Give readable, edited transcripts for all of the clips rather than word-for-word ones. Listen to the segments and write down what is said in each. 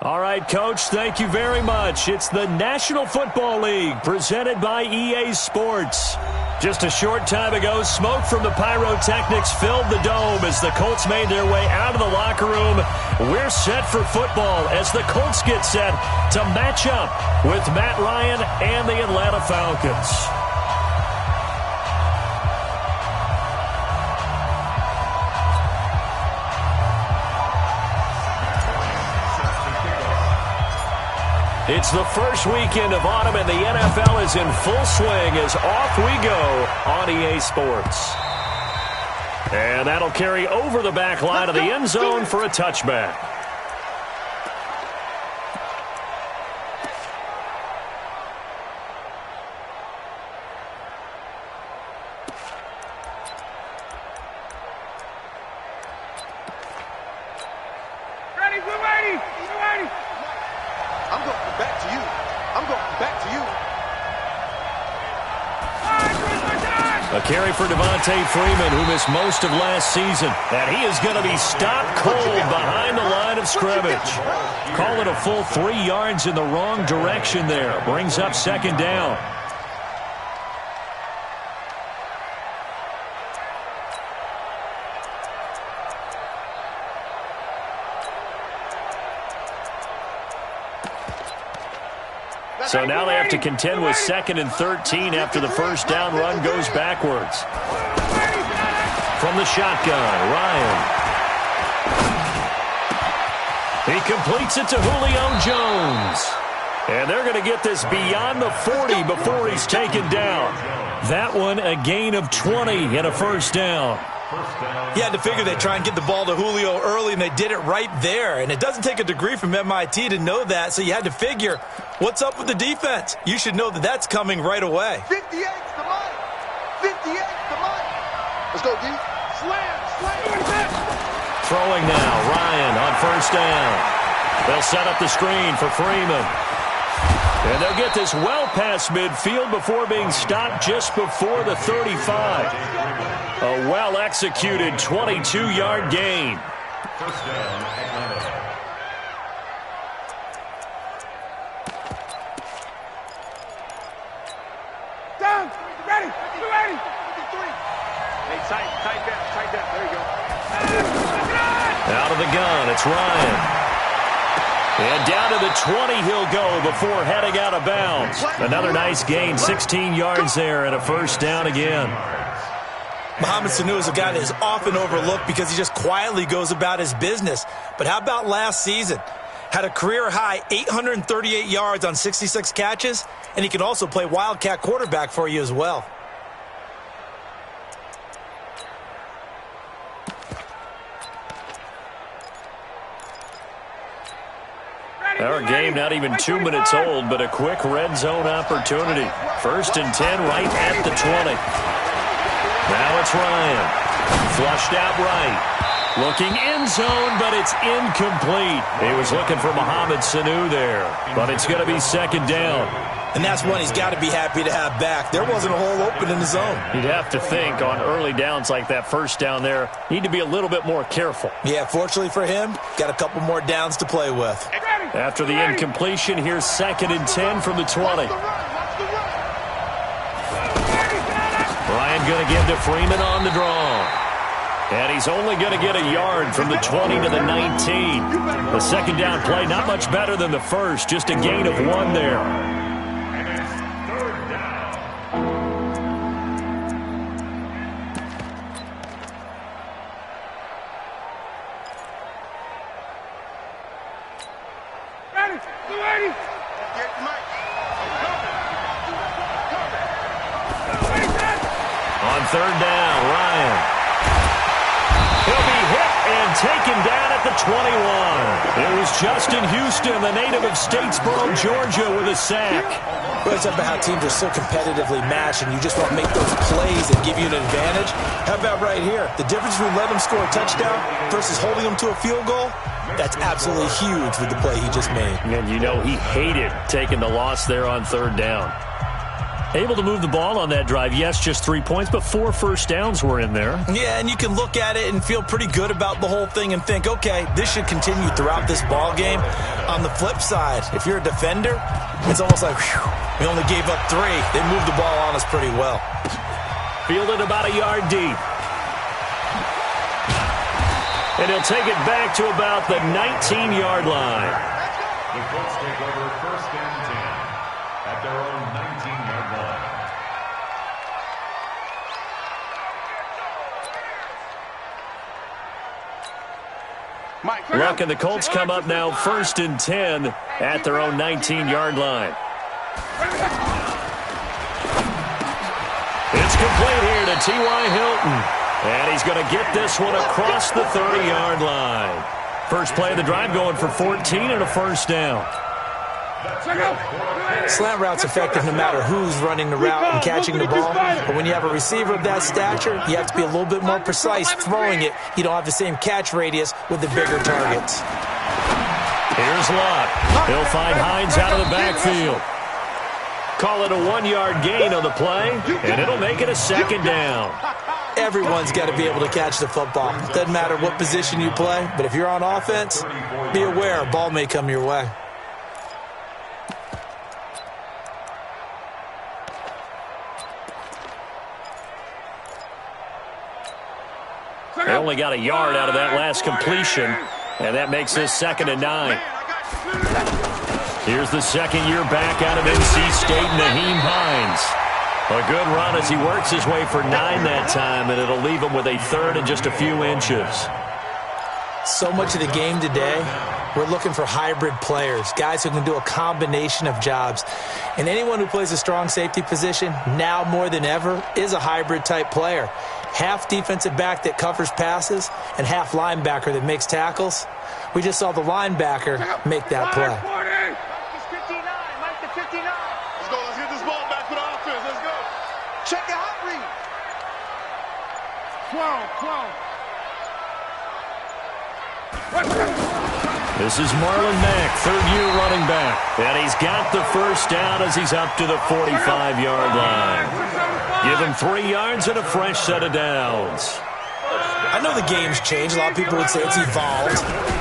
All right, Coach, thank you very much. It's the National Football League presented by EA Sports. Just a short time ago, smoke from the pyrotechnics filled the dome as the Colts made their way out of the locker room. We're set for football as the Colts get set to match up with Matt Ryan and the Atlanta Falcons. It's the first weekend of autumn, and the NFL is in full swing as off we go on EA Sports. And that'll carry over the back line of the end zone for a touchback. A carry for Devontae Freeman, who missed most of last season. And he is going to be stopped cold behind the line of scrimmage. Call it a full 3 yards in the wrong direction there. Brings up second down. So now they have to contend with 2nd and 13 after the first down run goes backwards. From the shotgun, Ryan. He completes it to Julio Jones. And they're going to get this beyond the 40 before he's taken down. That one a gain of 20 and a first down. You had to figure they'd try and get the ball to Julio early, and they did it right there. And it doesn't take a degree from MIT to know that, so you had to figure, what's up with the defense? You should know that that's coming right away. 58's the money. 58's the money. Let's go, D. Slam, slam. Throwing now, Ryan on first down. They'll set up the screen for Freeman. And they'll get this well past midfield before being stopped just before the 35. A well-executed 22-yard gain. First down, Atlanta. Down. Ready. You ready? 53. Hey, tight down. There you go. Out of the gun, it's Ryan. And down to the 20 he'll go before heading out of bounds. Another nice gain, 16 yards there, and a first down again. Mohamed Sanu is a guy that is often overlooked because he just quietly goes about his business. But how about last season? Had a career-high 838 yards on 66 catches, and he can also play wildcat quarterback for you as well. Our game not even 2 minutes old, but a quick red zone opportunity. 1st and 10 right at the 20. Now it's Ryan. Flushed out right. Looking end zone, but it's incomplete. He was looking for Mohamed Sanu there, but it's going to be second down. And that's one he's got to be happy to have back. There wasn't a hole open in the zone. You'd have to think on early downs like that first down there, need to be a little bit more careful. Yeah, fortunately for him, got a couple more downs to play with. After the incompletion, here's 2nd and 10 from the 20. Ryan going to give to Freeman on the draw. And he's only going to get a yard from the 20 to the 19. The second down play, not much better than the first, just a gain of 1 there. On 3rd down, Ryan. He'll be hit and taken down at the 21. It was Justin Houston, the native of Statesboro, Georgia, with a sack. We always talk about how teams are so competitively matched, and you just want to make those plays that give you an advantage. How about right here? The difference between letting them score a touchdown versus holding them to a field goal, that's absolutely huge with the play he just made. And you know he hated taking the loss there on 3rd down. Able to move the ball on that drive. Yes, just 3 points, but 4 first downs were in there. Yeah, and you can look at it and feel pretty good about the whole thing and think, okay, this should continue throughout this ball game. On the flip side, if you're a defender, it's almost like, whew, we only gave up 3. They moved the ball on us pretty well. Fielded about a yard deep. And he'll take it back to about the 19-yard line. The Colts take over first and 10 at their own 19-yard line. Luck and the Colts come up now first and 10 at their own 19-yard line. It's complete here to T.Y. Hilton. And he's going to get this one across the 30-yard line. First play of the drive going for 14 and a first down. Slant route's effective no matter who's running the route and catching the ball. But when you have a receiver of that stature, you have to be a little bit more precise throwing it. You don't have the same catch radius with the bigger targets. Here's Luck. He'll find Hines out of the backfield. Call it a 1-yard gain on the play, and it'll make it a second down. Everyone's got to be able to catch the football. Doesn't matter what position you play, but if you're on offense, be aware a ball may come your way. They only got a yard out of that last completion, and that makes this 2nd and 9. Here's the second-year back out of NC State, Nyheim Hines. A good run as he works his way for 9 that time, and it'll leave him with a third and just a few inches. So much of the game today, we're looking for hybrid players, guys who can do a combination of jobs. And anyone who plays a strong safety position, now more than ever, is a hybrid-type player. Half defensive back that covers passes and half linebacker that makes tackles. We just saw the linebacker make that play. This is Marlon Mack, third-year running back. And he's got the first down as he's up to the 45-yard line. Give him 3 yards and a fresh set of downs. I know the game's changed. A lot of people would say it's evolved.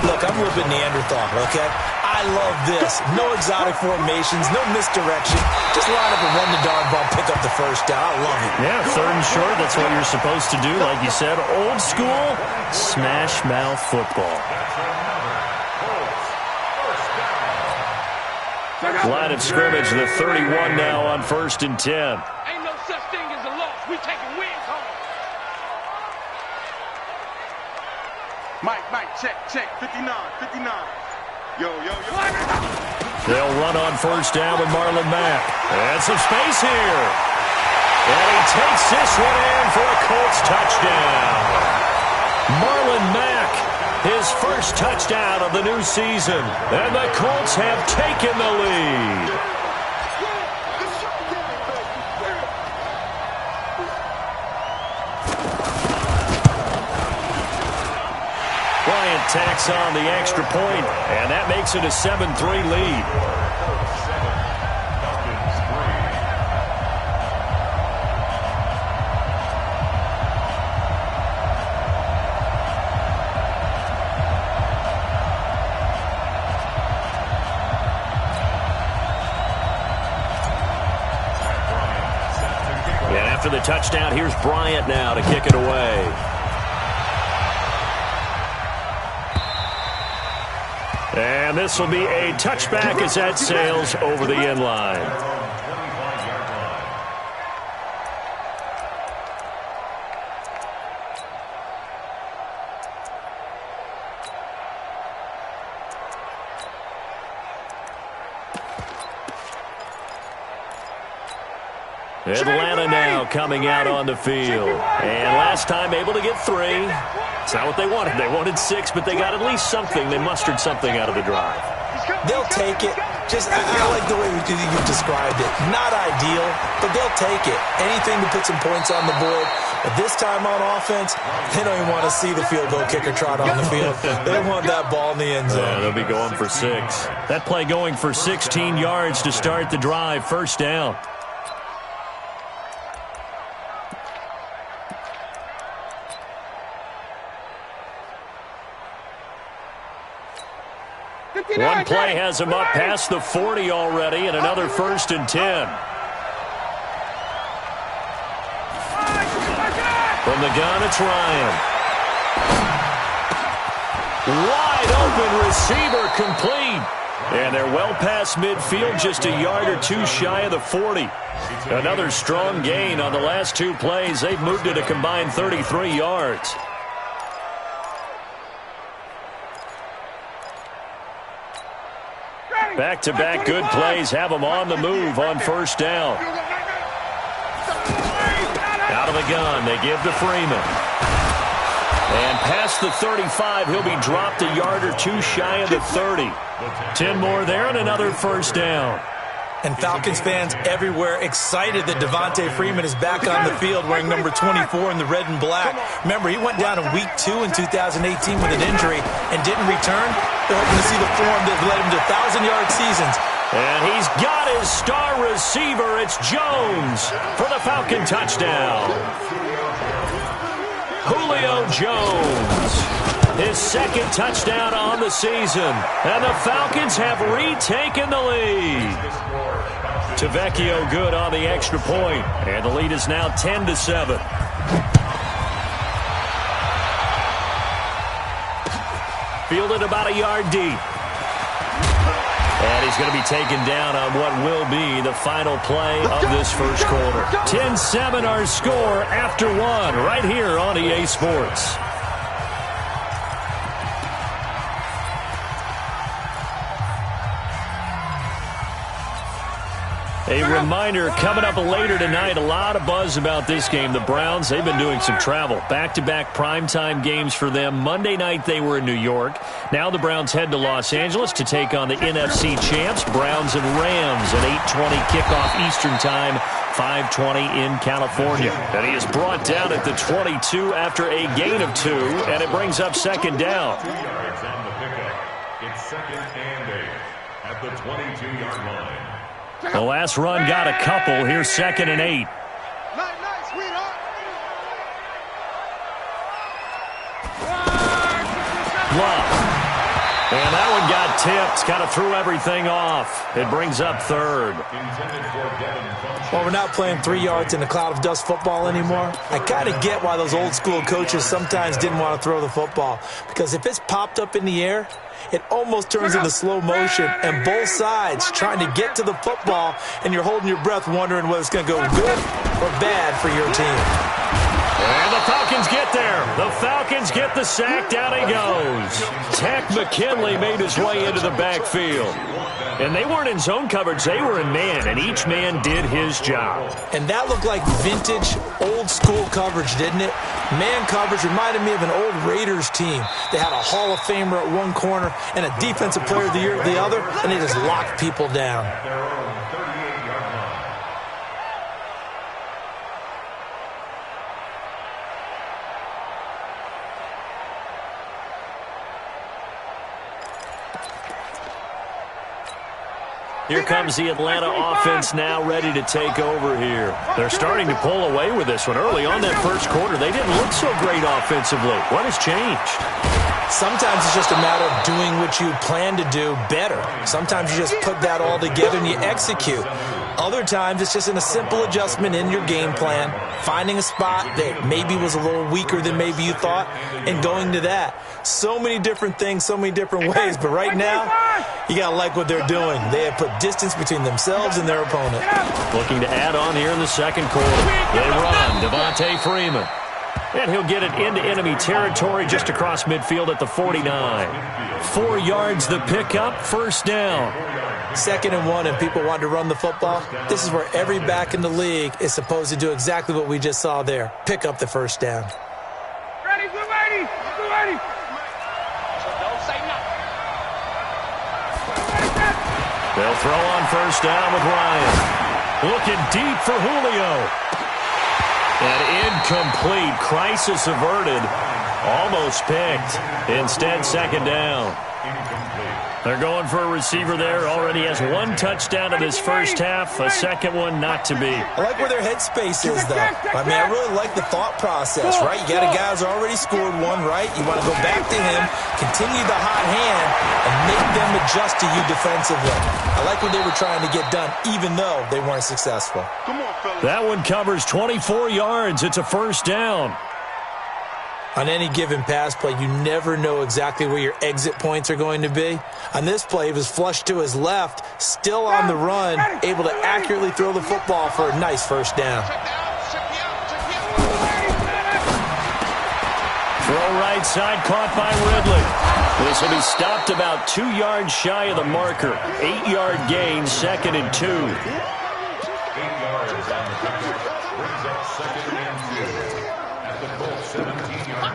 Look, I'm a little bit Neanderthal, okay? I love this. No exotic formations, no misdirection. Just line up and run the darn ball, pick up the first down. I love it. Yeah, 3rd and short, that's what you're supposed to do. Like you said, old school, smash mouth football. Line of scrimmage, the 31 now on 1st and 10. Ain't no such thing as a loss. We taking wins home. Mike, check, 59. Yo. They'll run on 1st down with Marlon Mack. And some space here. And he takes this one in for a Colts touchdown. Marlon Mack, his first touchdown of the new season. And the Colts have taken the lead. Bryant tacks on the extra point, and that makes it a 7-3 lead. And after the touchdown, here's Bryant now to kick it away. And this will be a touchback as that sails over the end line. Atlanta now coming out on the field. And last time able to get 3. It's not what they wanted. They wanted 6, but they got at least something. They mustered something out of the drive. They'll take it. I like the way you described it. Not ideal, but they'll take it. Anything to put some points on the board. But this time on offense, they don't even want to see the field goal kicker trot on the field. They want that ball in the end zone. Yeah, they'll be going for 6. That play going for 16 yards to start the drive. First down. One play has him up past the 40 already, and another 1st and 10. From the gun, it's Ryan. Wide open receiver, complete. And they're well past midfield, just a yard or two shy of the 40. Another strong gain on the last 2 plays. They've moved it a combined 33 yards. Back-to-back good plays have them on the move on 1st down. Out of the gun, they give to Freeman. And past the 35, he'll be dropped a yard or 2 shy of the 30. 10 more there and another 1st down. And Falcons fans everywhere excited that Devontae Freeman is back on the field wearing number 24 in the red and black. Remember, he went down in week 2 in 2018 with an injury and didn't return. They're hoping to see the form that led him to 1,000-yard seasons. And he's got his star receiver. It's Jones for the Falcon touchdown. Julio Jones, his 2nd touchdown on the season. And the Falcons have retaken the lead. Tavecchio good on the extra point. And the lead is now 10-7. Fielded about a yard deep. And he's going to be taken down on what will be the final play of this 1st quarter. 10-7 our score after 1 right here on EA Sports. A reminder, coming up later tonight, a lot of buzz about this game. The Browns, they've been doing some travel. Back-to-back primetime games for them. Monday night they were in New York. Now the Browns head to Los Angeles to take on the NFC champs, Browns and Rams, an 8:20 kickoff Eastern time, 5:20 in California. And he is brought down at the 22 after a gain of 2, and it brings up 2nd down. 2 yards on the pickup. It's 2nd and 8 at the 22-yard line. The last run got a couple. Here's 2nd and 8. Love. And that one got tipped. Kind of threw everything off. It brings up 3rd. Well, we're not playing 3 yards in a cloud of dust football anymore. I kind of get why those old school coaches sometimes didn't want to throw the football. Because if it's popped up in the air, it almost turns into slow motion, and both sides trying to get to the football, and you're holding your breath wondering whether it's going to go good or bad for your team. And the Falcons get there. The Falcons get the sack. Down he goes. Tech McKinley made his way into the backfield. And they weren't in zone coverage. They were in man, and each man did his job. And that looked like vintage, old-school coverage, didn't it? Man coverage reminded me of an old Raiders team. They had a Hall of Famer at one corner and a Defensive Player of the Year at the other, and they just locked people down. Here comes the Atlanta offense now ready to take over here. They're starting to pull away with this one. Early on that 1st quarter, they didn't look so great offensively. What has changed? Sometimes it's just a matter of doing what you plan to do better. Sometimes you just put that all together and you execute. Other times it's just in a simple adjustment in your game plan, finding a spot that maybe was a little weaker than maybe you thought, and going to that. So many different things, so many different ways, but right now, you got to like what they're doing. They have put distance between themselves and their opponent. Looking to add on here in the 2nd quarter. They run, Devontae Freeman. And he'll get it into enemy territory just across midfield at the 49. 4 yards the pickup, 1st down. 2nd and 1, and people want to run the football. This is where every back in the league is supposed to do exactly what we just saw there. Pick up the 1st down. Ready, blue lady, blue lady. They'll throw on 1st down with Ryan. Looking deep for Julio. And incomplete. Crisis averted. Almost picked. Instead, 2nd down. They're going for a receiver there. Already has one touchdown in his first half. A second one not to be. I like where their headspace is, though. I mean, I really like the thought process, right? You got a guy who's already scored one, right? You want to go back to him, continue the hot hand, and make them adjust to you defensively. I like what they were trying to get done, even though they weren't successful. That one covers 24 yards. It's a first down. On any given pass play, you never know exactly where your exit points are going to be. On this play, it was flushed to his left, still on the run, able to accurately throw the football for a nice first down. Throw right side, caught by Ridley. This will be stopped about 2 yards shy of the marker. 8-yard gain, 2nd and 2. 8 yards on the picture. Brings up 2nd and 2 at the Colts 17-yard line.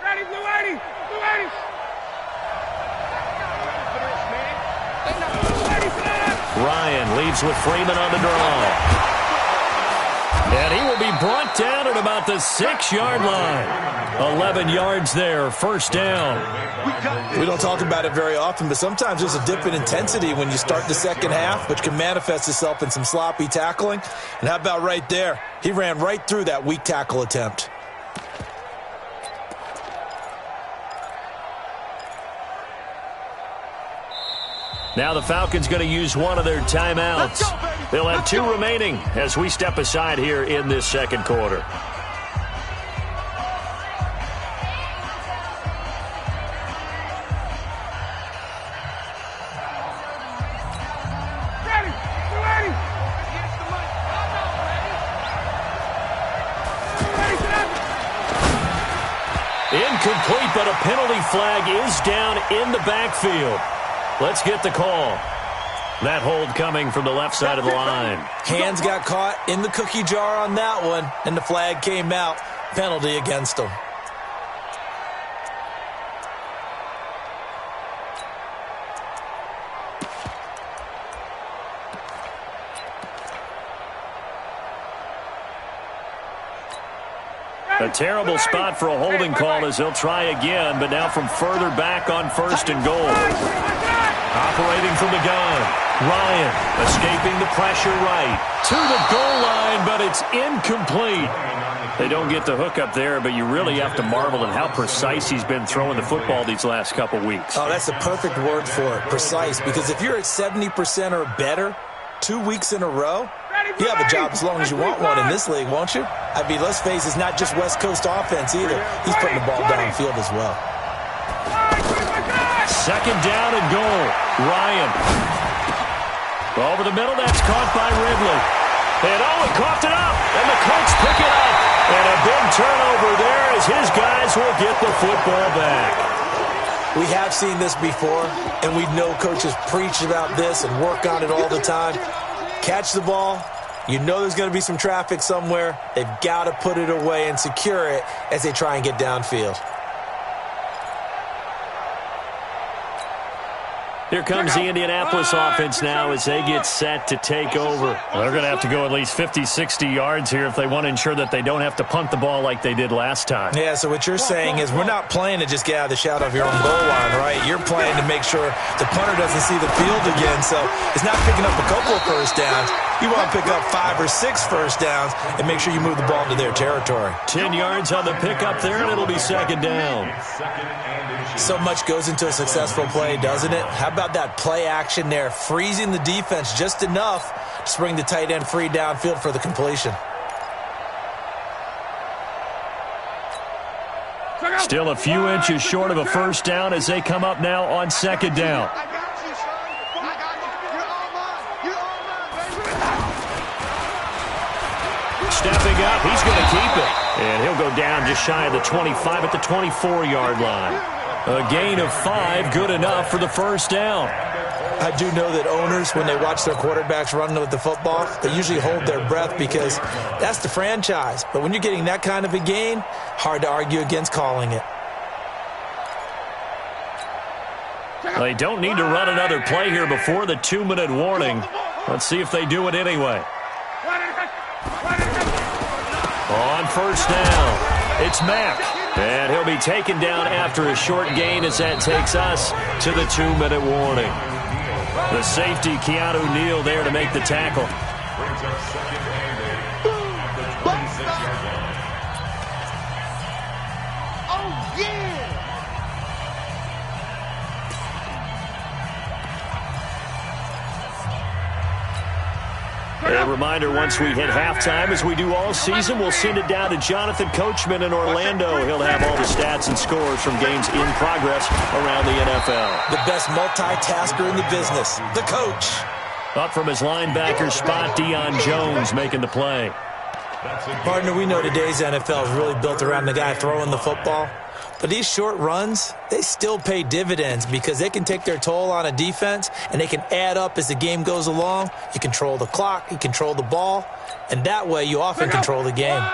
Ready, Blue 80! Blue 80! Ryan leads with Freeman on the draw. And he will be brought down at about the 6-yard line. 11 yards there, first down. We don't talk about it very often, but sometimes there's a dip in intensity when you start the second half, which can manifest itself in some sloppy tackling. And how about right there? He ran right through that weak tackle attempt. Now the Falcons going to use one of their timeouts. They'll have 2 remaining as we step aside here in this second quarter. Ready! Blue 80! Incomplete, but a penalty flag is down in the backfield. Let's get the call. That hold coming from the left side of the line. Hands got caught in the cookie jar on that one, and the flag came out. Penalty against them. A terrible spot for a holding call as they'll try again, but now from further back on 1st and goal. Operating from the gun. Ryan escaping the pressure right to the goal line, but it's incomplete. They don't get the hook up there, but you really have to marvel at how precise he's been throwing the football these last couple weeks. Oh, that's the perfect word for it, precise, because if you're at 70% or better 2 weeks in a row, you have a job as long as you want one in this league, won't you? I mean, let's face it, it's not just West Coast offense either. He's putting the ball downfield as well. 2nd down and goal. Ryan. Over the middle, that's caught by Ridley. And he coughed it up, and the Colts pick it up. And a big turnover there as his guys will get the football back. We have seen this before, and we know coaches preach about this and work on it all the time. Catch the ball. You know there's going to be some traffic somewhere. They've got to put it away and secure it as they try and get downfield. Here comes the Indianapolis offense now as they get set to take over. Well, they're going to have to go at least 50, 60 yards here if they want to ensure that they don't have to punt the ball like they did last time. Yeah, so what you're saying is we're not playing to just get out of the shadow of your own goal line, right? You're playing to make sure the punter doesn't see the field again. So it's not picking up a couple of first downs. You want to pick up 5 or 6 first downs and make sure you move the ball into their territory. 10 yards on the pickup there, and it'll be 2nd down. So much goes into a successful play, doesn't it? How about that play action there, freezing the defense just enough to spring the tight end free downfield for the completion. Still a few inches short of a first down as they come up now on 2nd down. Stepping up, he's going to keep it. And he'll go down just shy of the 25 at the 24-yard line. A gain of 5, good enough for the first down. I do know that owners, when they watch their quarterbacks run with the football, they usually hold their breath because that's the franchise. But when you're getting that kind of a gain, hard to argue against calling it. They don't need to run another play here before the 2-minute warning. Let's see if they do it anyway. On first down, it's Mack. And he'll be taken down after a short gain as that takes us to the 2-minute warning. The safety, Keanu Neal, there to make the tackle. Brings up second and 8 at the 26-yard line. Oh, yeah! A reminder, once we hit halftime, as we do all season, we'll send it down to Jonathan Coachman in Orlando. He'll have all the stats and scores from games in progress around the NFL. The best multitasker in the business, the coach. Up from his linebacker spot, Deion Jones making the play. Partner, we know today's NFL is really built around the guy throwing the football. But these short runs, they still pay dividends because they can take their toll on a defense and they can add up as the game goes along. You control the clock, you control the ball, and that way you often control the game. 11.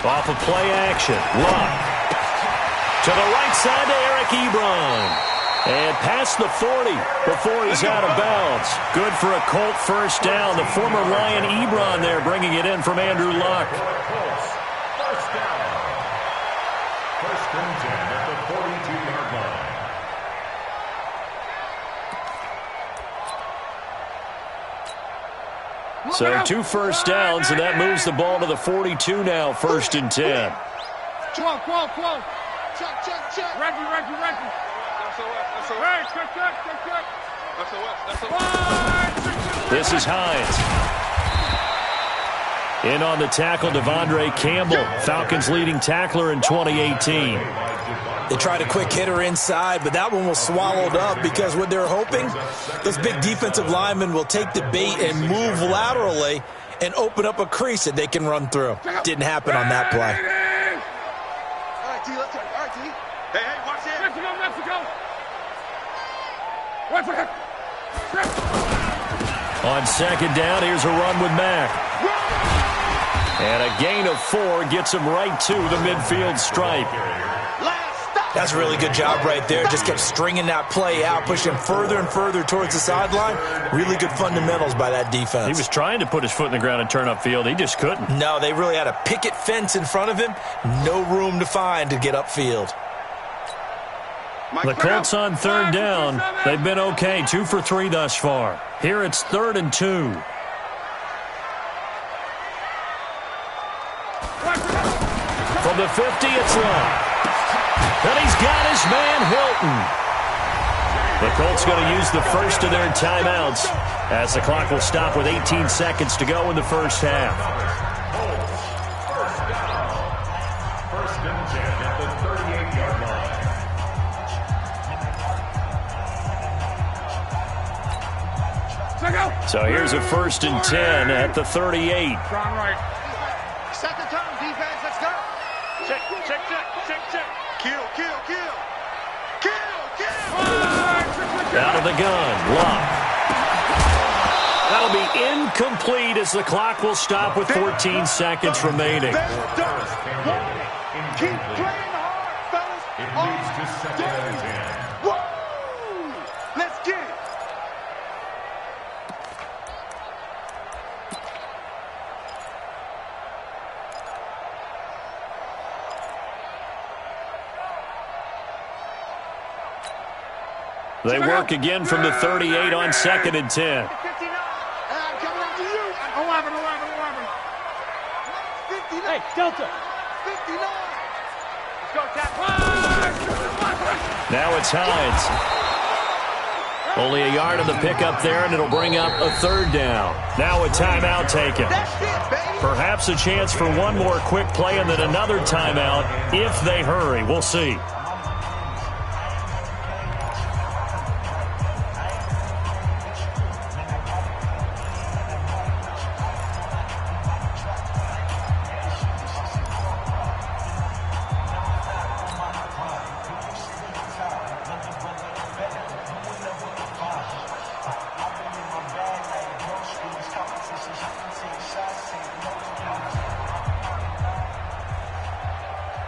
Off of play action, Luck. To the right side to Eric Ebron. And past the 40 before he's out of bounds. Good for a Colt first down. The former Lion Ebron there bringing it in from Andrew Luck. Colts, first down. First and 10 at the 42-yard line. So 2 first downs, and that moves the ball to the 42 now, first and 10. 12. Check. Reggie. This is Hines. In on the tackle, Devondre Campbell, Falcons leading tackler in 2018. They tried a quick hitter inside, but that one was swallowed up because what they're hoping, those big defensive linemen will take the bait and move laterally and open up a crease that they can run through. Didn't happen on that play. All right, T, let's turn. All right, T. Hey, watch it. Mexico. Watch it. On second down, here's a run with Mack. And a gain of 4 gets him right to the midfield stripe. That's a really good job right there. Just kept stringing that play out, pushing further and further towards the sideline. Really good fundamentals by that defense. He was trying to put his foot in the ground and turn upfield. He just couldn't. No, they really had a picket fence in front of him. No room to find to get upfield. The Colts on third down. They've been okay, 2 for 3 thus far. Here it's 3rd and 2. From the 50, it's Luck. And he's got his man, Hilton. The Colts going to use the first of their timeouts as the clock will stop with 18 seconds to go in the first half. First and 10 at the 38-yard line. So here's a 1st and 10 at the 38. Right. Set the tone, defense. Let's go. Check. Kill. Out of the gun, Luck. That'll be incomplete as the clock will stop with 14 seconds remaining. Keep playing hard, fellas. It leads to second and 10. Woo! Let's get it. They work again from the 38 on 2nd and 10. 59. I'm coming after you. 11. 59. Hey, Delta. 59. Let's go, Cap. Now it's Hines. Only a yard on the pickup there, and it'll bring up a 3rd down. Now a timeout taken. That's it, baby. Perhaps a chance for one more quick play and then another timeout if they hurry. We'll see.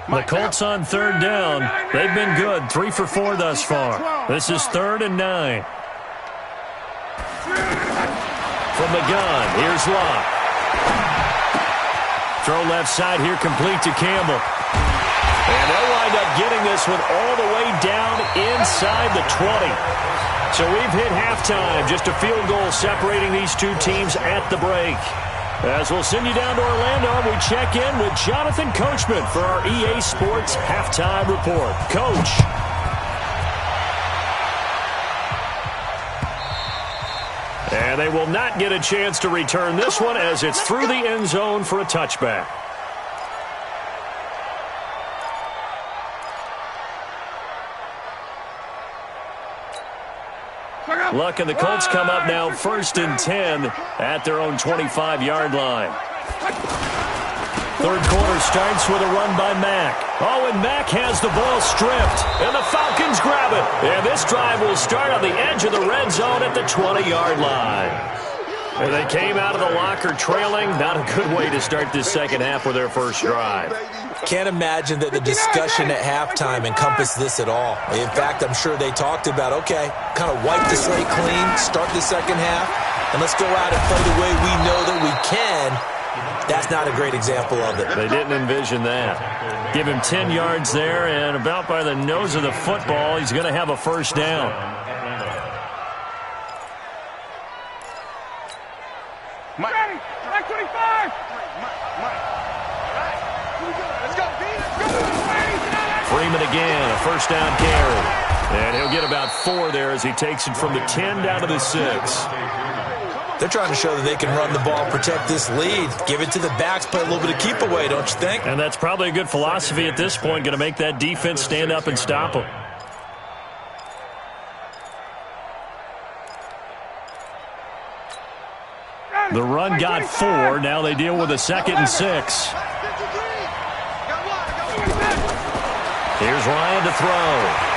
The Colts on 3rd down. They've been good, 3 for 4 thus far. This is 3rd and 9. From the gun, here's Locke. Throw left side here, complete to Campbell. And they'll wind up getting this one all the way down inside the 20. So we've hit halftime. Just a field goal separating these two teams at the break. As we'll send you down to Orlando, we check in with Jonathan Coachman for our EA Sports Halftime Report. Coach. And they will not get a chance to return this one as it's through the end zone for a touchback. Luck and the Colts come up now 1st and 10 at their own 25-yard line. Third quarter starts with a run by Mack. Oh, and Mack has the ball stripped. And the Falcons grab it. And this drive will start on the edge of the red zone at the 20-yard line. And they came out of the locker trailing. Not a good way to start this second half with their first drive. Can't imagine that the discussion at halftime encompassed this at all. In fact, I'm sure they talked about, okay, kind of wipe the slate clean, start the second half, and let's go out and play the way we know that we can. That's not a great example of it. They didn't envision that. Give him 10 yards there, and about by the nose of the football, he's going to have a first down. Mike. Mike 25. Mike. Let's go, B. Let's go. Freeman again, a first down carry. And he'll get about 4 there as he takes it from the 10 down to the 6. They're trying to show that they can run the ball, protect this lead. Give it to the backs, play a little bit of keep away, don't you think? And that's probably a good philosophy at this point, going to make that defense stand up and stop them. The run got 4. Now they deal with a 2nd and 6. Here's Ryan to throw.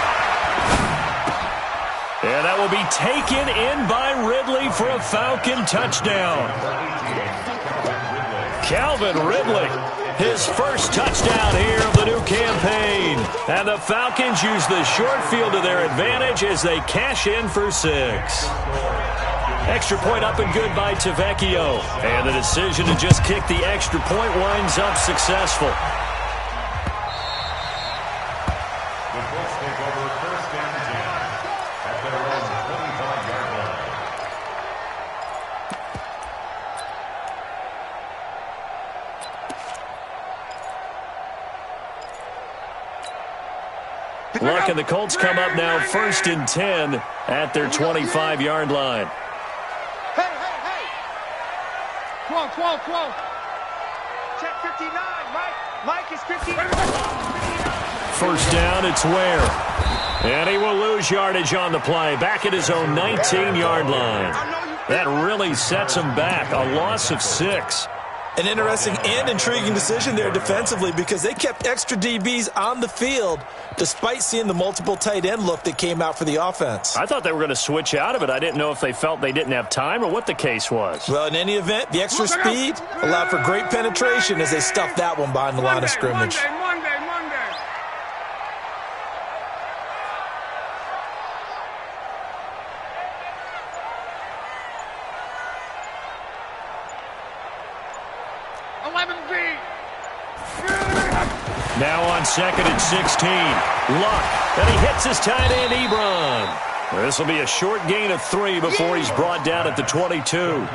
And that will be taken in by Ridley for a Falcon touchdown. Calvin Ridley, his first touchdown here of the new campaign. And the Falcons use the short field to their advantage as they cash in for 6. Extra point up and good by Tavecchio. And the decision to just kick the extra point winds up successful. Luck and the Colts come up now 1st and 10 at their 25-yard line. Hey. 12. Check 59, Mike. Mike is 59. First down, it's Ware. And he will lose yardage on the play. Back at his own 19-yard line. That really sets him back. A loss of 6. An interesting and intriguing decision there defensively because they kept extra DBs on the field despite seeing the multiple tight end look that came out for the offense. I thought they were going to switch out of it. I didn't know if they felt they didn't have time or what the case was. Well, in any event, the extra speed allowed for great penetration as they stuffed that one behind the line of scrimmage. Monday. Now on 2nd and 16. Luck. And he hits his tight end, Ebron. This will be a short gain of 3 before he's brought down at the 22.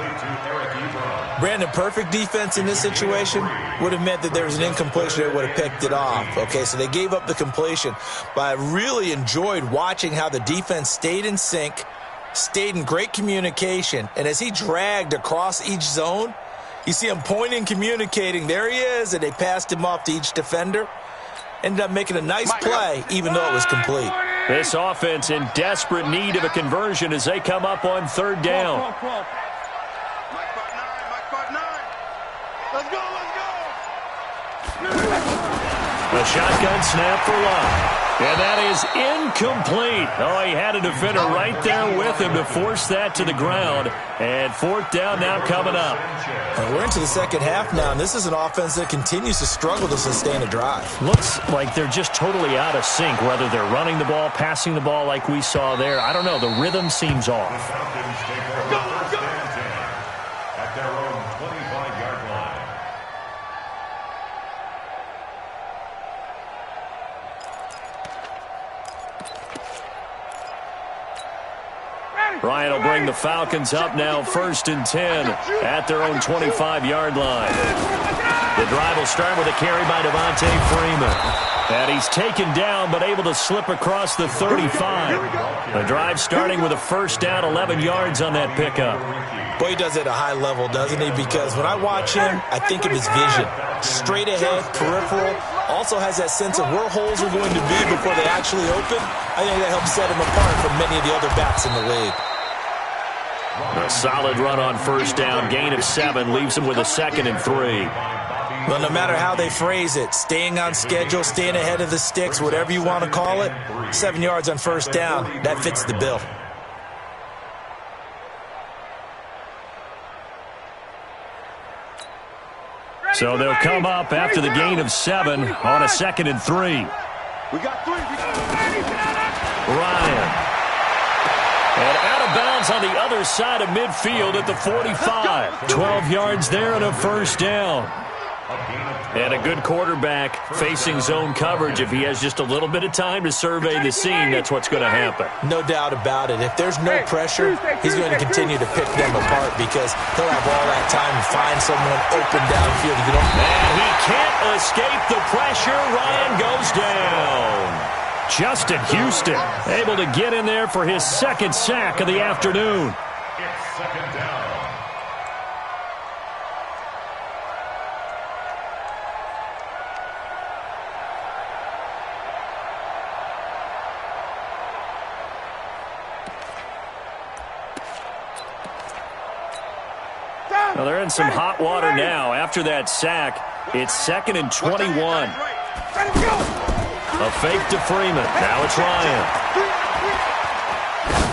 Brandon, perfect defense in this situation would have meant that there was an incompletion that would have picked it off. Okay, so they gave up the completion. But I really enjoyed watching how the defense stayed in sync, stayed in great communication. And as he dragged across each zone, you see him pointing, communicating. There he is, and they passed him off to each defender. Ended up making a nice play, even though it was complete. This offense in desperate need of a conversion as they come up on 3rd down. Mike 5-9. Let's go. A shotgun snap for Luck. And that is incomplete. Oh, he had a defender right there with him to force that to the ground. And 4th down now coming up. We're into the second half now, and this is an offense that continues to struggle to sustain a drive. Looks like they're just totally out of sync, whether they're running the ball, passing the ball like we saw there. I don't know. The rhythm seems off. Ryan will bring the Falcons up now 1st and 10 at their own 25-yard line. The drive will start with a carry by Devontae Freeman. And he's taken down but able to slip across the 35. The drive starting with a first down, 11 yards on that pickup. Boy, he does it at a high level, doesn't he? Because when I watch him, I think of his vision. Straight ahead, peripheral. Also has that sense of where holes are going to be before they actually open. I think that helps set him apart from many of the other backs in the league. A solid run on first down. Gain of 7 leaves him with a 2nd and 3. Well, no matter how they phrase it, staying on schedule, staying ahead of the sticks, whatever you want to call it, 7 yards on first down, that fits the bill. So they'll come up after the gain of 7 on a 2nd and 3. We got 3. Ryan. And out of bounds on the other side of midfield at the 45. 12 yards there and a first down. And a good quarterback facing zone coverage. If he has just a little bit of time to survey the scene, that's what's going to happen. No doubt about it. If there's no pressure, he's going to continue to pick them apart because he'll have all that time to find someone open downfield. And he can't escape the pressure. Ryan goes down. Justin Houston able to get in there for his 2nd sack of the afternoon. It's 2nd down. Well, they're in some hot water now. After that sack, it's 2nd and 21. A fake to Freeman. Now it's Ryan.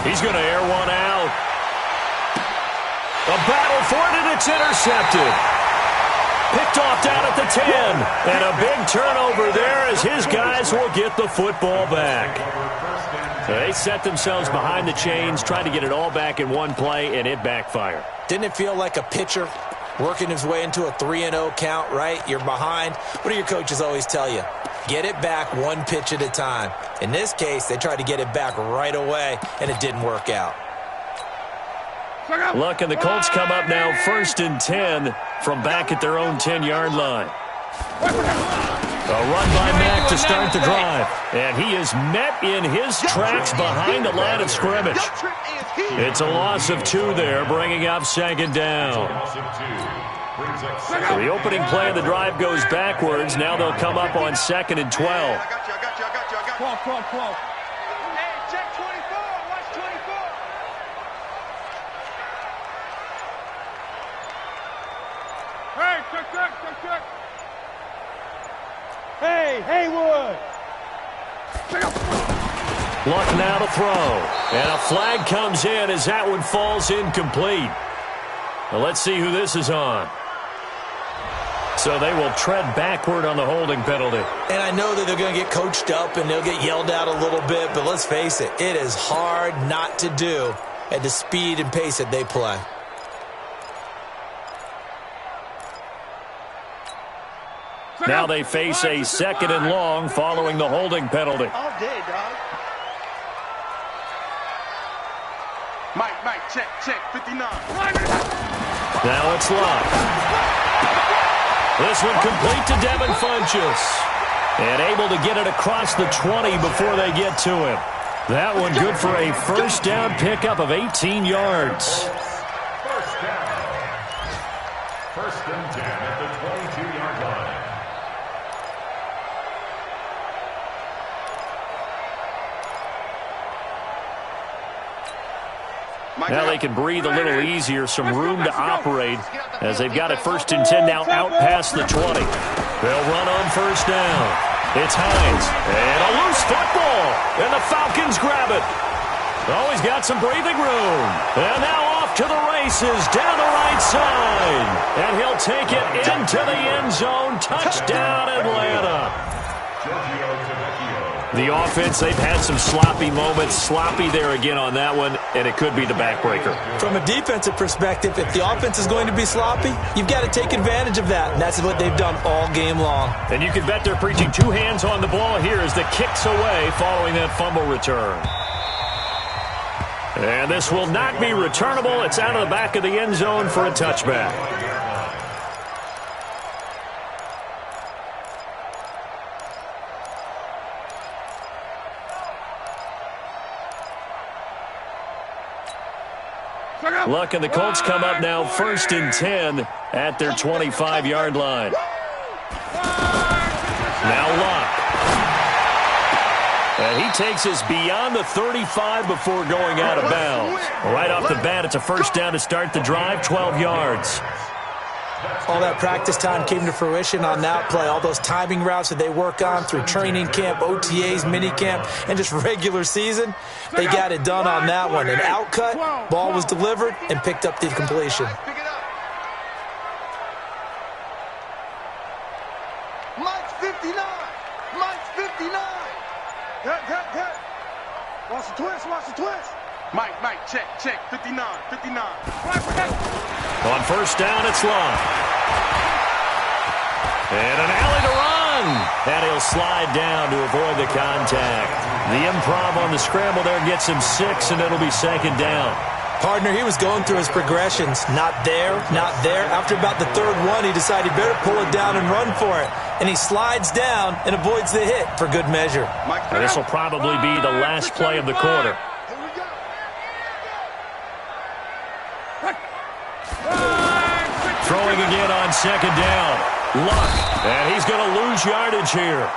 He's going to air one out. A battle for it, and it's intercepted. Picked off down at the 10. And a big turnover there as his guys will get the football back. They set themselves behind the chains, trying to get it all back in one play, and it backfired. Didn't it feel like a pitcher working his way into a 3-0 count, right? You're behind. What do your coaches always tell you? Get it back one pitch at a time. In this case, they tried to get it back right away, and it didn't work out. Look, and the Colts come up now 1st and 10 from back at their own 10-yard line. A run by Mack to start the drive. And he is met in his tracks behind the line of scrimmage. It's a loss of 2 there, bringing up 2nd down. So the opening play of the drive goes backwards. Now they'll come up on 2nd and 12. I got you. Hey, check 24. Watch 24. Hey, check. Hey, Haywood. Luck now to throw. And a flag comes in as that one falls incomplete. Well, let's see who this is on. So they will tread backward on the holding penalty. And I know that they're going to get coached up and they'll get yelled at a little bit, but let's face it, it is hard not to do at the speed and pace that they play. Now they face a 2nd and long following the holding penalty. All day, dog. Mike, check, 59. Now it's Luck. This one complete to Devin Funchess. And able to get it across the 20 before they get to him. That one good for a first down pickup of 18 yards. First down. 1st and 10 at the 22-yard line. Now they can breathe a little easier, some room to operate as they've got it 1st and 10 now out past the 20. They'll run on first down. It's Hines. And a loose football. And the Falcons grab it. Oh, he's got some breathing room. And now off to the races down the right side. And he'll take it into the end zone. Touchdown, Atlanta. The offense, they've had some sloppy moments. Sloppy there again on that one, and it could be the backbreaker. From a defensive perspective, if the offense is going to be sloppy, you've got to take advantage of that, and that's what they've done all game long. And you can bet they're preaching 2 hands on the ball here as the kick's away following that fumble return. And this will not be returnable. It's out of the back of the end zone for a touchback. Luck and the Colts come up now 1st and 10 at their 25-yard line. Now Luck. And he takes us beyond the 35 before going out of bounds. Right off the bat, it's a first down to start the drive, 12 yards. All that practice time came to fruition on that play. All those timing routes that they work on through training camp, OTAs, minicamp, and just regular season, they got it done on that one. An outcut, ball was delivered, and picked up the completion. Mike's 59. Mike's 59. Good. Watch the twist. Mike, check, 59. On first down, it's Long. And an alley to run. And he'll slide down to avoid the contact. The improv on the scramble there gets him 6, and it'll be 2nd down. Partner, he was going through his progressions. Not there. After about the 3rd one, he decided he better pull it down and run for it. And he slides down and avoids the hit for good measure. This will probably be the last play of the quarter. Throwing again on 2nd down. Luck. And he's going to lose yardage here,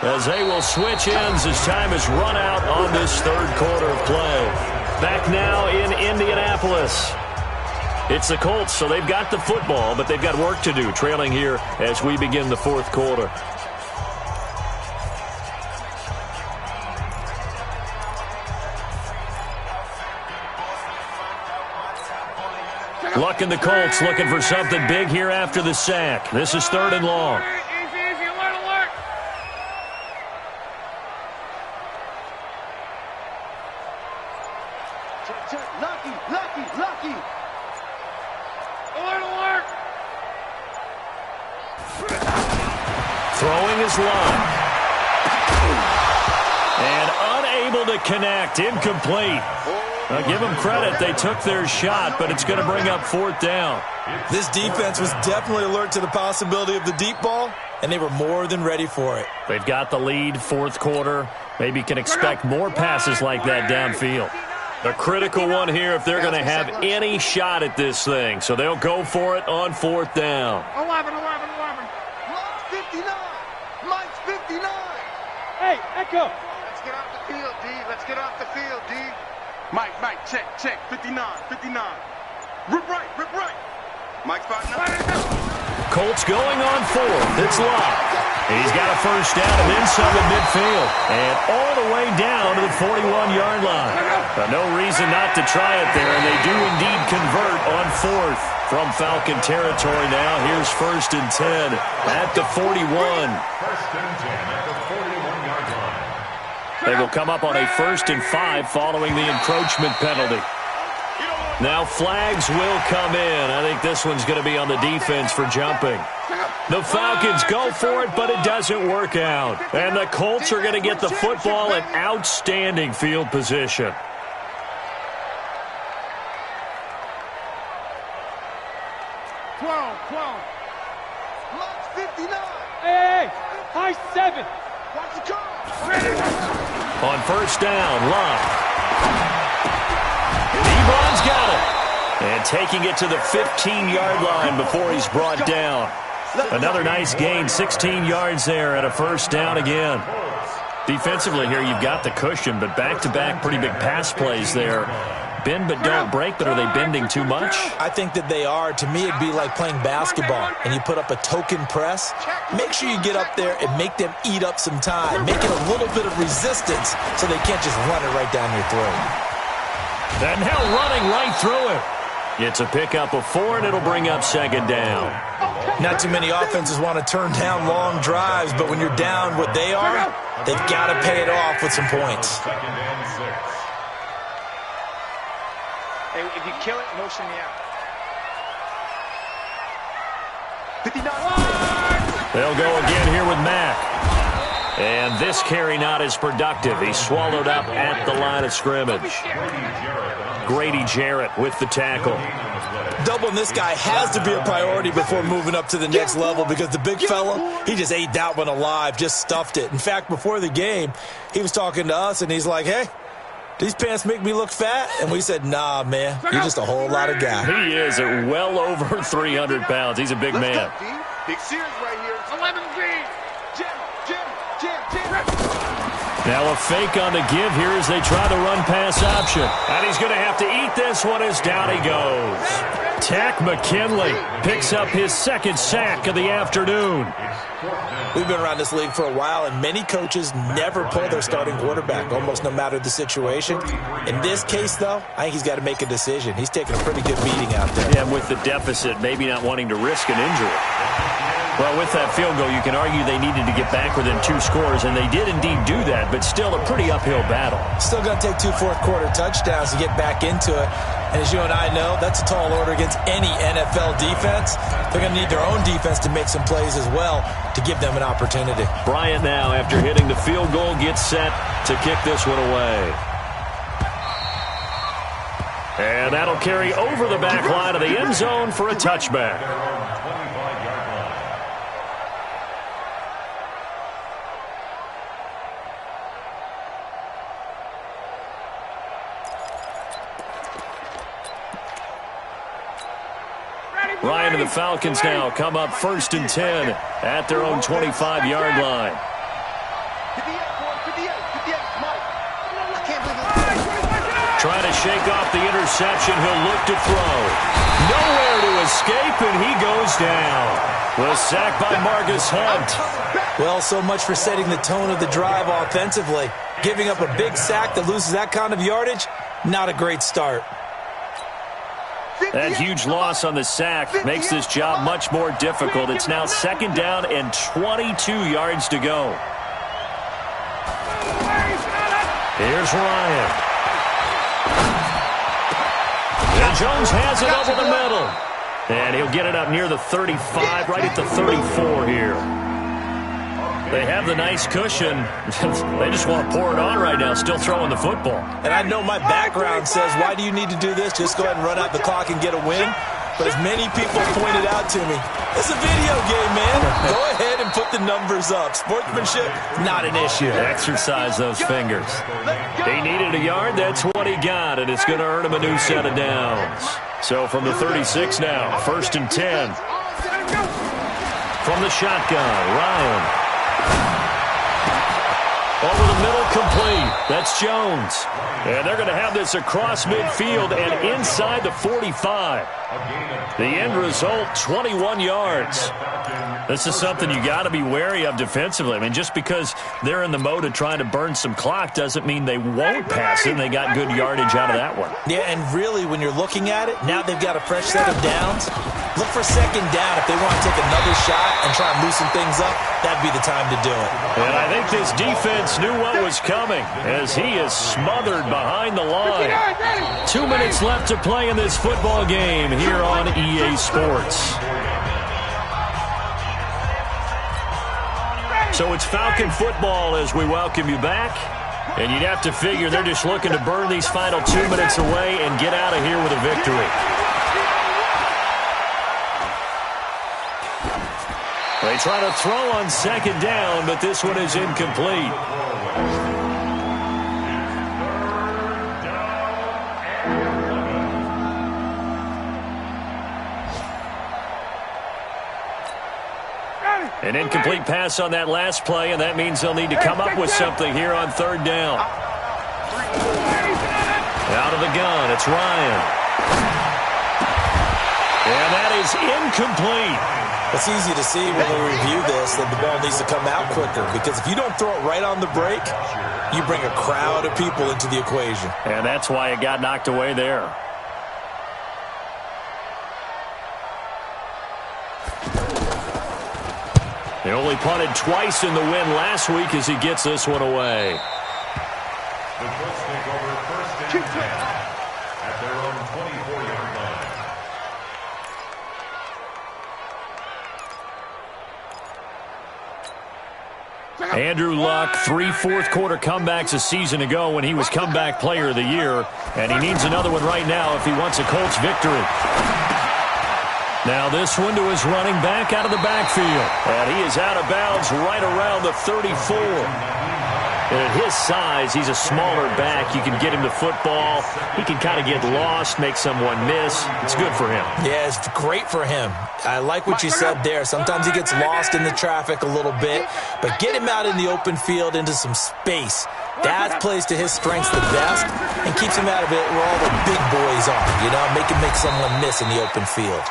as they will switch ends as time is run out on this 3rd quarter of play. Back now in Indianapolis. It's the Colts, so they've got the football, but they've got work to do, trailing here as we begin the 4th quarter. Luck and the Colts looking for something big here after the sack. This is 3rd and long. Easy, alert. Check. Lucky. Alert. Throwing is Long. And unable to connect. Incomplete. Now, give them credit. They took their shot, but it's going to bring up 4th down. This defense was definitely alert to the possibility of the deep ball, and they were more than ready for it. They've got the lead, 4th quarter. Maybe can expect more passes like that downfield. The critical one here if they're going to have any shot at this thing. So they'll go for it on 4th down. 11. Mike's 59. Hey, Echo. Let's get off the field, D. Mike, check, 59. Rip right. Mike's 59. Colts going on 4th. It's Locke. He's got a first down and then some at midfield. And all the way down to the 41-yard line. No reason not to try it there, and they do indeed convert on 4th from Falcon territory now. Here's 1st and 10 at the 41. 1st and 10 at the 41-yard line. They will come up on a 1st and 5 following the encroachment penalty. Now flags will come in. I think this one's going to be on the defense for jumping. The Falcons go for it, but it doesn't work out. And the Colts are going to get the football in outstanding field position. Mike's 59. Hey, high 7. Watch the car. On first down, Locke. Ebron's got it. And taking it to the 15-yard line before he's brought down. Another nice gain, 16 yards there and a first down again. Defensively here, you've got the cushion, but back-to-back pretty big pass plays there. Bend but don't break, but are they bending too much? I think that they are. To me, it'd be like playing basketball, and you put up a token press. Make sure you get up there and make them eat up some time. Make it a little bit of resistance so they can't just run it right down your throat. And now running right through it. It's a pickup of 4, and it'll bring up 2nd down. Not too many offenses want to turn down long drives, but when you're down what they are, they've got to pay it off with some points. 2nd and 6. Hey, if you kill it, motion me out. 59. They'll go again here with Mack. And this carry not as productive. He swallowed up at the line of scrimmage. Grady Jarrett with the tackle. Doubling this guy has to be a priority before moving up to the next level because the big fella, he just ate that one alive, just stuffed it. In fact, before the game, he was talking to us, and he's like, hey, these pants make me look fat? And we said, nah, man, you're just a whole lot of guy. He is at well over 300 pounds. He's a big man. Big series right here. 11 feet. Jim. Now a fake on the give here as they try the run-pass option. And he's going to have to eat this one as down he goes. Tack McKinley picks up his second sack of the afternoon. We've been around this league for a while, and many coaches never pull their starting quarterback, almost no matter the situation. In this case, though, I think he's got to make a decision. He's taking a pretty good beating out there. Yeah, with the deficit, maybe not wanting to risk an injury. Well, with that field goal, you can argue they needed to get back within 2 scores, and they did indeed do that, but still a pretty uphill battle. Still going to take 2 fourth-quarter touchdowns to get back into it. And as you and I know, that's a tall order against any NFL defense. They're going to need their own defense to make some plays as well to give them an opportunity. Bryant now, after hitting the field goal, gets set to kick this one away. And that'll carry over the back line of the end zone for a touchback. Ryan and the Falcons now come up 1st and 10 at their own 25-yard line. Trying to shake off the interception. He'll look to throw. Nowhere to escape, and he goes down. The sack by Marcus Hunt. Well, so much for setting the tone of the drive offensively. Giving up a big sack that loses that kind of yardage, not a great start. That huge loss on the sack makes this job much more difficult. It's now 2nd down and 22 yards to go. Here's Ryan. And Jones has it over the middle. And he'll get it up near the 35, right at the 34 here. They have the nice cushion. They just want to pour it on right now, still throwing the football. And I know my background says, why do you need to do this? Just go ahead and run out the clock and get a win. But as many people pointed out to me, it's a video game, man. Go ahead and put the numbers up. Sportsmanship, not an issue. Exercise those fingers. He needed a yard. That's what he got, and it's going to earn him a new set of downs. So from the 36 now, 1st and 10. From the shotgun, Ryan. Over the middle, complete. That's Jones. And they're going to have this across midfield and inside the 45. The end result, 21 yards. This is something you got to be wary of defensively. I mean, just because they're in the mode of trying to burn some clock doesn't mean they won't pass it. And they got good yardage out of that one. Yeah, and really, when you're looking at it, now they've got a fresh set of downs. Look for 2nd down. If they want to take another shot and try and loosen things up, that'd be the time to do it. And I think this defense knew what was coming as he is smothered behind the line. 2 minutes left to play in this football game here on EA Sports. So it's Falcon football as we welcome you back. And you'd have to figure they're just looking to burn these final 2 minutes away and get out of here with a victory. They try to throw on 2nd down, but this one is incomplete. An incomplete pass on that last play, and that means they'll need to come up with something here on 3rd down. Out of the gun, it's Ryan. And that is incomplete. It's easy to see when we review this that the ball needs to come out quicker, because if you don't throw it right on the break, you bring a crowd of people into the equation. And that's why it got knocked away there. He only punted twice in the win last week as he gets this one away. The Colts take over 1st and 10 at their own 24-yard line. Andrew Luck, 3 fourth-quarter comebacks a season ago when he was comeback player of the year, and he needs another one right now if he wants a Colts victory. Now this one to his running back out of the backfield, and he is out of bounds right around the 34. And at his size, he's a smaller back. You can get him the football. He can kind of get lost, make someone miss. It's good for him. Yeah, it's great for him. I like what you said there. Sometimes he gets lost in the traffic a little bit, but get him out in the open field into some space. That plays to his strengths the best and keeps him out of it where all the big boys are, make him make someone miss in the open field.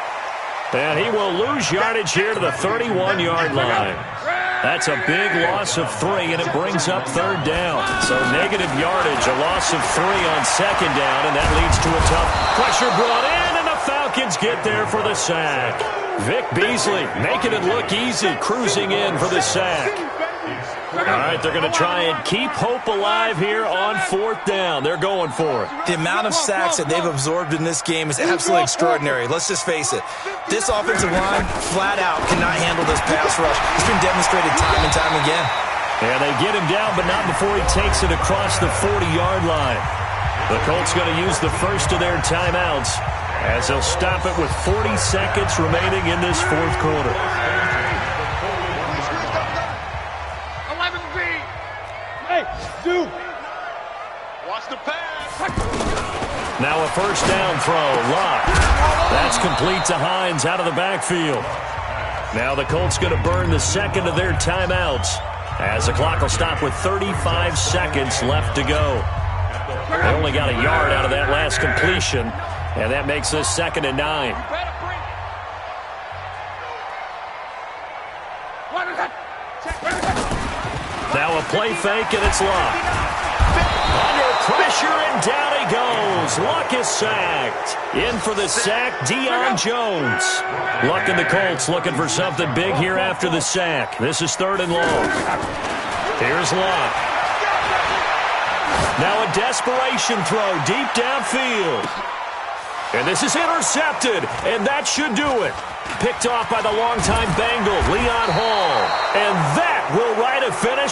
And he will lose yardage here to the 31-yard line. That's a big loss of 3, and it brings up 3rd down. So negative yardage, a loss of 3 on 2nd down, and that leads to a tough pressure brought in, and the Falcons get there for the sack. Vic Beasley making it look easy, cruising in for the sack. All right, they're going to try and keep hope alive here on 4th down. They're going for it. The amount of sacks that they've absorbed in this game is absolutely extraordinary. Let's just face it. This offensive line, flat out, cannot handle this pass rush. It's been demonstrated time and time again. And they get him down, but not before he takes it across the 40-yard line. The Colts going to use the first of their timeouts as they'll stop it with 40 seconds remaining in this 4th quarter. Watch the pass. Now a 1st down throw. Lock. That's complete to Hines out of the backfield. Now the Colts going to burn the second of their timeouts as the clock will stop with 35 seconds left to go. They only got a yard out of that last completion, and that makes this 2nd and 9. Now a play fake, and it's Luck. Under pressure, and down he goes. Luck is sacked. In for the sack, Deion Jones. Luck and the Colts looking for something big here after the sack. This is 3rd and long. Here's Luck. Now a desperation throw deep downfield. And this is intercepted, and that should do it. Picked off by the longtime Bengal, Leon Hall. And that will write a finish